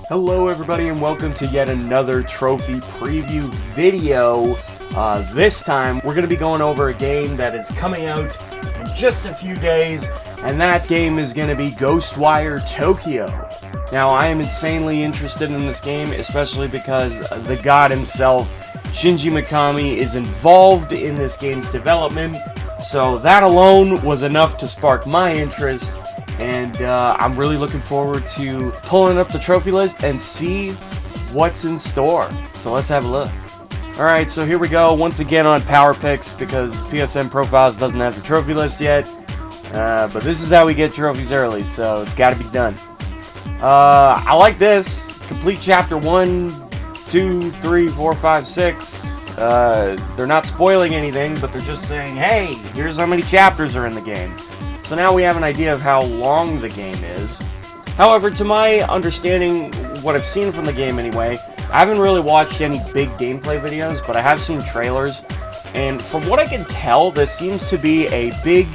Hello everybody and welcome to yet another trophy preview video. This time we're going to be going over a game that is coming out in just a few days, and that game is going to be Ghostwire Tokyo. Now I am insanely interested in this game, especially because the god himself, Shinji Mikami, is involved in this game's development, so that alone was enough to spark my interest. And I'm really looking forward to pulling up the trophy list and see what's in store. So let's have a look. Alright, so here we go once again on Power Picks because PSN Profiles doesn't have the trophy list yet. But this is how we get trophies early, so it's got to be done. I like this. Complete Chapter 1, 2, 3, 4, 5, 6. They're not spoiling anything, but they're just saying, hey, here's how many chapters are in the game. So now we have an idea of how long the game is. However, to my understanding, what I've seen from the game anyway, I haven't really watched any big gameplay videos, but I have seen trailers. And from what I can tell, this seems to be a big,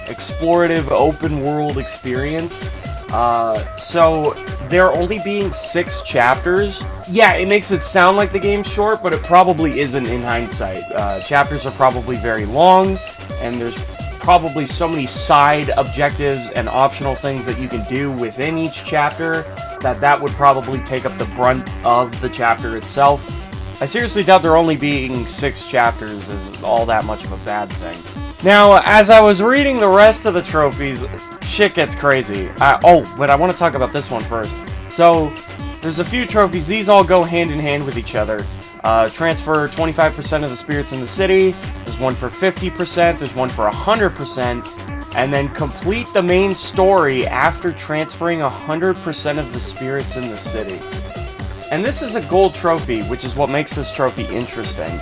explorative, open-world experience. So there only being 6 chapters, yeah, it makes it sound like the game's short, but it probably isn't in hindsight. Chapters are probably very long, and there's probably so many side objectives and optional things that you can do within each chapter that would probably take up the brunt of the chapter itself. I seriously doubt there only being 6 chapters is all that much of a bad thing. Now, as I was reading the rest of the trophies, shit gets crazy. But I want to talk about this one first. So, there's a few trophies. These all go hand in hand with each other. Transfer 25% of the spirits in the city. There's one for 50%. There's one for 100%. And then complete the main story after transferring 100% of the spirits in the city. And this is a gold trophy, which is what makes this trophy interesting.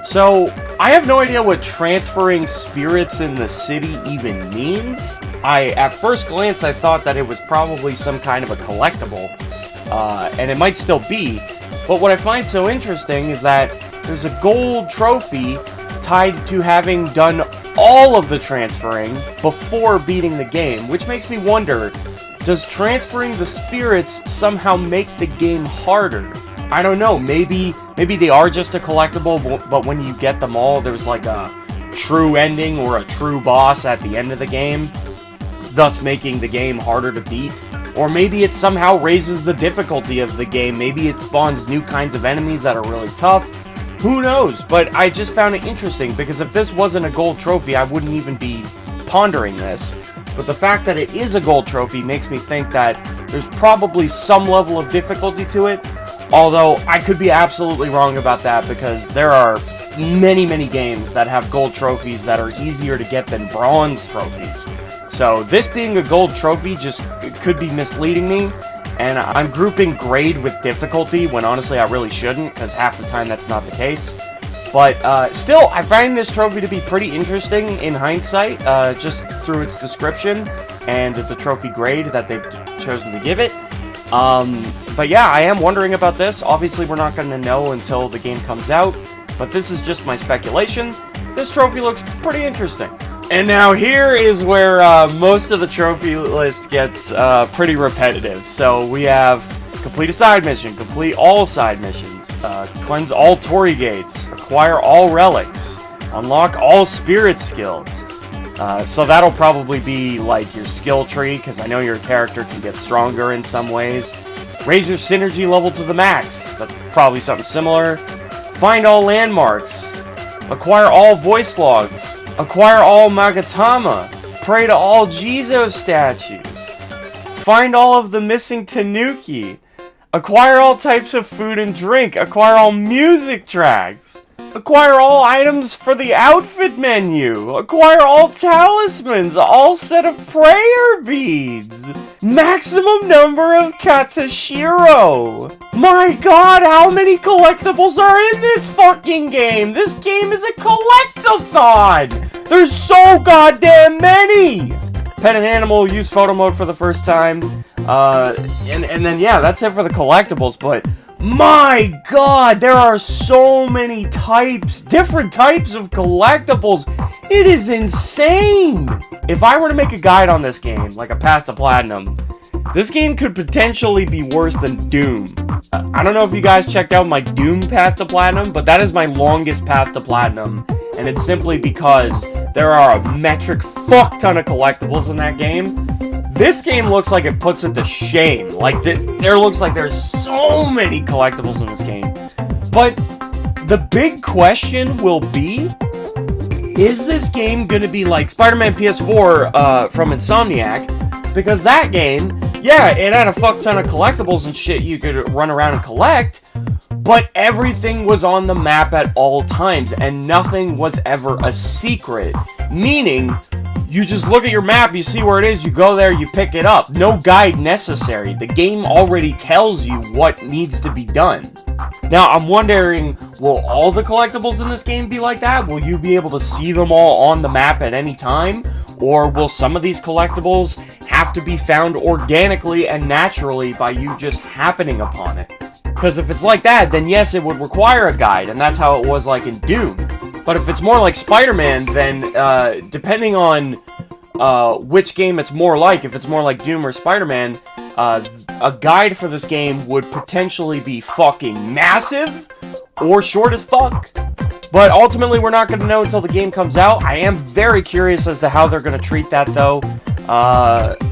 So, I have no idea what transferring spirits in the city even means. At first glance, I thought that it was probably some kind of a collectible. And it might still be. But what I find so interesting is that there's a gold trophy tied to having done all of the transferring before beating the game, which makes me wonder, does transferring the spirits somehow make the game harder? I don't know, maybe they are just a collectible, but when you get them all, there's like a true ending or a true boss at the end of the game, thus making the game harder to beat. Or maybe it somehow raises the difficulty of the game. Maybe it spawns new kinds of enemies that are really tough. Who knows? But I just found it interesting, because if this wasn't a gold trophy, I wouldn't even be pondering this. But the fact that it is a gold trophy makes me think that there's probably some level of difficulty to it. Although, I could be absolutely wrong about that, because there are many, many games that have gold trophies that are easier to get than bronze trophies. So this being a gold trophy just could be misleading me, and I'm grouping grade with difficulty when honestly I really shouldn't, because half the time that's not the case. But still, I find this trophy to be pretty interesting in hindsight, just through its description and the trophy grade that they've chosen to give it. But yeah, I am wondering about this. Obviously we're not going to know until the game comes out, but this is just my speculation. This trophy looks pretty interesting. And now here is where most of the trophy list gets pretty repetitive. So we have complete a side mission, complete all side missions, cleanse all Torii gates, acquire all relics, unlock all spirit skills. So that'll probably be like your skill tree, because I know your character can get stronger in some ways. Raise your synergy level to the max. That's probably something similar. Find all landmarks. Acquire all voice logs. Acquire all Magatama. Pray to all Jizo statues. Find all of the missing Tanuki. Acquire all types of food and drink. Acquire all music tracks. Acquire all items for the outfit menu. Acquire all talismans. All set of prayer beads. Maximum number of Katashiro. My god, how many collectibles are in this fucking game? This game is a collectathon. There's so goddamn many. Pet and animal, use photo mode for the first time. And then yeah, that's it for the collectibles, but my god, there are so many different types of collectibles. It is insane. If I were to make a guide on this game, like a Path to Platinum, This game could potentially be worse than Doom. I don't know if you guys checked out my Doom path to platinum, but that is my longest path to platinum, and it's simply because there are a metric fuck ton of collectibles in that game. This game looks like it puts it to shame. Like, there looks like there's so many collectibles in this game. But the big question will be, is this game going to be like Spider-Man PS4 from Insomniac? Because that game, yeah, it had a fuck ton of collectibles and shit you could run around and collect, but everything was on the map at all times, and nothing was ever a secret. Meaning, you just look at your map, you see where it is, you go there, you pick it up. No guide necessary. The game already tells you what needs to be done. Now, I'm wondering, will all the collectibles in this game be like that? Will you be able to see them all on the map at any time? Or will some of these collectibles have to be found organically and naturally by you just happening upon it? Because if it's like that, then yes, it would require a guide, and that's how it was like in Doom. But if it's more like Spider-Man, then depending on which game it's more like, if it's more like Doom or Spider-Man, a guide for this game would potentially be fucking massive or short as fuck. But ultimately, we're not going to know until the game comes out. I am very curious as to how they're going to treat that, though.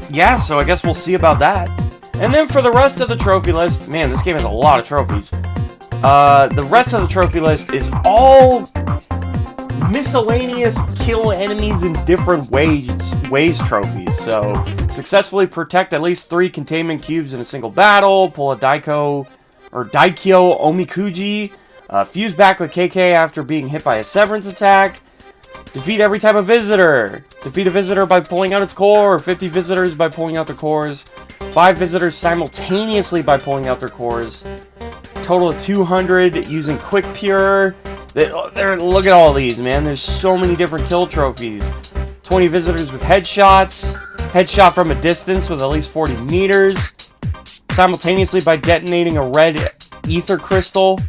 Yeah, so I guess we'll see about that. And then for the rest of the trophy list, man, this game has a lot of trophies. The rest of the trophy list is all miscellaneous kill enemies in different ways trophies. So, successfully protect at least 3 containment cubes in a single battle, pull a Daikyo Omikuji, fuse back with KK after being hit by a severance attack, defeat every type of visitor, defeat a visitor by pulling out its core, or 50 visitors by pulling out their cores, 5 visitors simultaneously by pulling out their cores, total of 200 using Quick Pure. Look at all these, man. There's so many different kill trophies. 20 visitors with headshots, headshot from a distance with at least 40 meters, simultaneously by detonating a red ether crystal,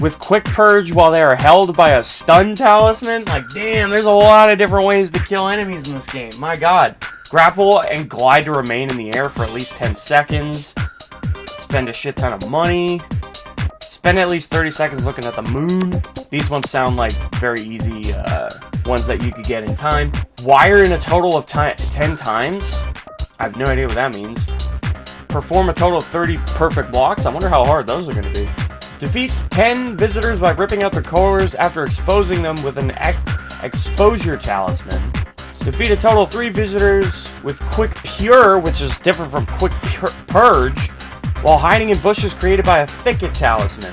with Quick Purge while they are held by a stun talisman. Like, damn, there's a lot of different ways to kill enemies in this game. My god. Grapple and glide to remain in the air for at least 10 seconds. Spend a shit ton of money. Spend at least 30 seconds looking at the moon. These ones sound like very easy ones that you could get in time. Wire in a total of 10 times. I have no idea what that means. Perform a total of 30 perfect blocks. I wonder how hard those are going to be. Defeat 10 visitors by ripping out their cores after exposing them with an exposure talisman. Defeat a total of 3 visitors with Quick Pure, which is different from Quick Purge, while hiding in bushes created by a thicket talisman.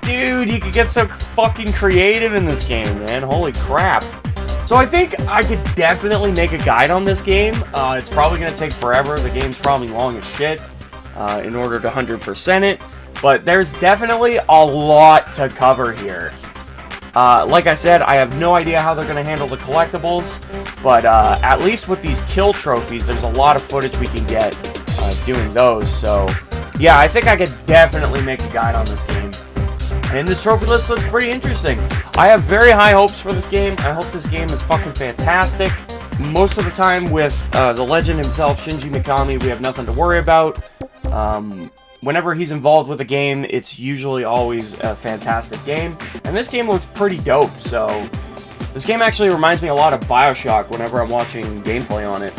Dude, you could get so fucking creative in this game, man. Holy crap. So I think I could definitely make a guide on this game. It's probably going to take forever. The game's probably long as shit in order to 100% it. But there's definitely a lot to cover here. Like I said, I have no idea how they're going to handle the collectibles. But at least with these kill trophies, there's a lot of footage we can get doing those. So yeah, I think I could definitely make a guide on this game. And this trophy list looks pretty interesting. I have very high hopes for this game. I hope this game is fucking fantastic. Most of the time with the legend himself, Shinji Mikami, we have nothing to worry about. Whenever he's involved with a game, it's usually always a fantastic game. And this game looks pretty dope, so this game actually reminds me a lot of BioShock whenever I'm watching gameplay on it.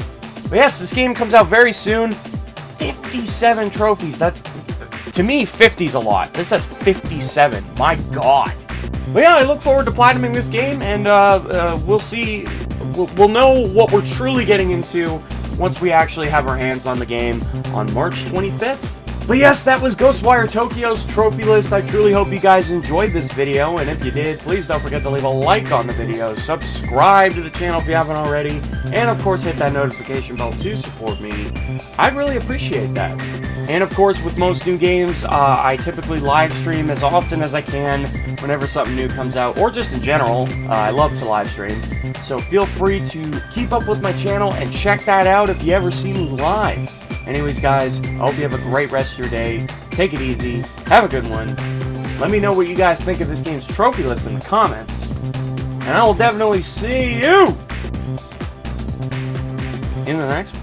But yes, this game comes out very soon. 57 trophies. That's, to me, 50's a lot. This has 57. My god. But yeah, I look forward to platinuming this game, and we'll see. We'll know what we're truly getting into once we actually have our hands on the game on March 25th. But yes, that was Ghostwire Tokyo's trophy list. I truly hope you guys enjoyed this video, and if you did, please don't forget to leave a like on the video, subscribe to the channel if you haven't already, and of course hit that notification bell to support me. I'd really appreciate that. And of course, with most new games, I typically live stream as often as I can whenever something new comes out, or just in general. I love to live stream, so feel free to keep up with my channel and check that out if you ever see me live. Anyways, guys, I hope you have a great rest of your day. Take it easy. Have a good one. Let me know what you guys think of this game's trophy list in the comments. And I will definitely see you in the next one.